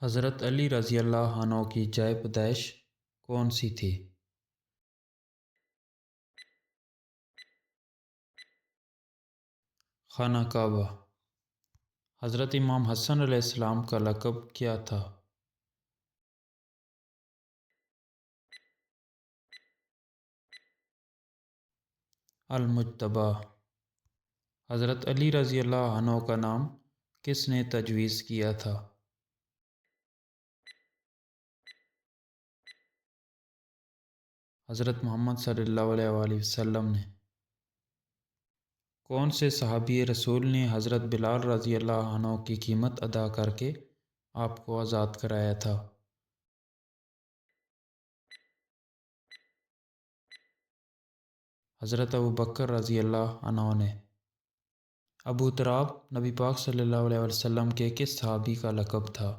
حضرت علی رضی اللہ عنہ کی جائے پیدائش کون سی تھی؟ خانہ کعبہ۔ حضرت امام حسن علیہ السلام کا لقب کیا تھا؟ المجتبیٰ۔ حضرت علی رضی اللہ عنہ کا نام کس نے تجویز کیا تھا؟ حضرت محمد صلی اللہ علیہ وآلہ وسلم نے۔ کون سے صحابی رسول نے حضرت بلال رضی اللہ عنہ کی قیمت ادا کر کے آپ کو آزاد کرایا تھا؟ حضرت ابوبکر رضی اللہ عنہ نے۔ ابو تراب نبی پاک صلی اللہ علیہ وسلم کے کس صحابی کا لقب تھا؟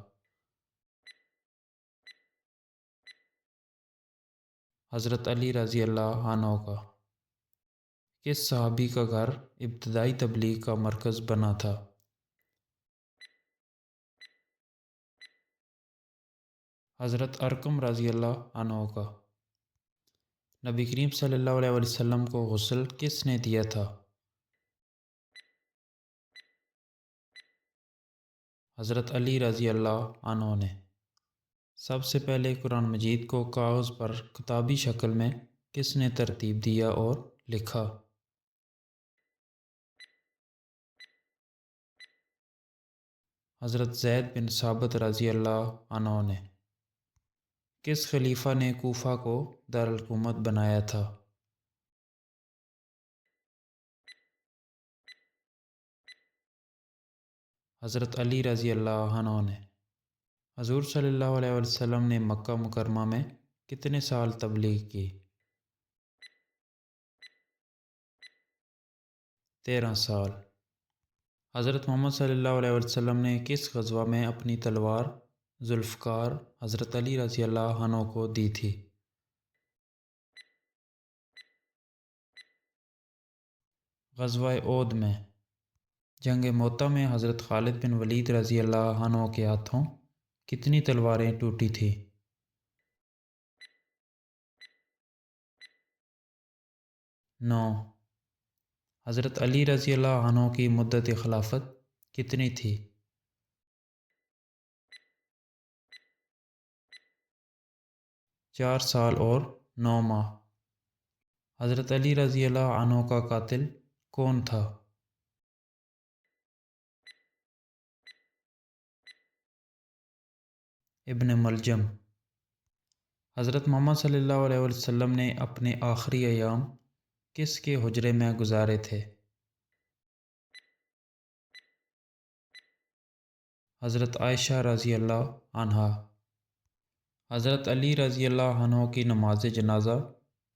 حضرت علی رضی اللہ عنہ کا۔ کس صحابی کا گھر ابتدائی تبلیغ کا مرکز بنا تھا؟ حضرت ارقم رضی اللہ عنہ کا۔ نبی کریم صلی اللہ علیہ وسلم کو غسل کس نے دیا تھا؟ حضرت علی رضی اللہ عنہ نے۔ سب سے پہلے قرآن مجید کو کاغذ پر کتابی شکل میں کس نے ترتیب دیا اور لکھا؟ حضرت زید بن ثابت رضی اللہ عنہ نے۔ کس خلیفہ نے کوفہ کو دارالحکومت بنایا تھا؟ حضرت علی رضی اللہ عنہ نے۔ حضور صلی اللہ علیہ وسلم نے مکہ مکرمہ میں کتنے سال تبلیغ کی؟ 13 سال۔ حضرت محمد صلی اللہ علیہ وسلم نے کس غزوہ میں اپنی تلوار ذوالفقار حضرت علی رضی اللہ عنہ کو دی تھی؟ غزوہ احد میں۔ جنگ موطا میں حضرت خالد بن ولید رضی اللہ عنہ کے ہاتھوں کتنی تلواریں ٹوٹی تھیں؟ 9۔ حضرت علی رضی اللہ عنہ کی مدت خلافت کتنی تھی؟ 4 سال اور 9 ماہ۔ حضرت علی رضی اللہ عنہ کا قاتل کون تھا؟ ابن ملجم۔ حضرت محمد صلی اللہ علیہ وسلم نے اپنے آخری ایام کس کے حجرے میں گزارے تھے؟ حضرت عائشہ رضی اللہ عنہا۔ حضرت علی رضی اللہ عنہ کی نماز جنازہ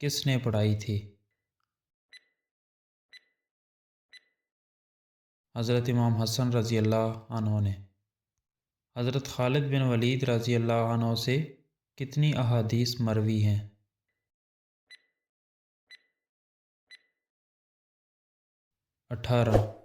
کس نے پڑھائی تھی؟ حضرت امام حسن رضی اللہ عنہ نے۔ حضرت خالد بن ولید رضی اللہ عنہ سے کتنی احادیث مروی ہیں؟ 18۔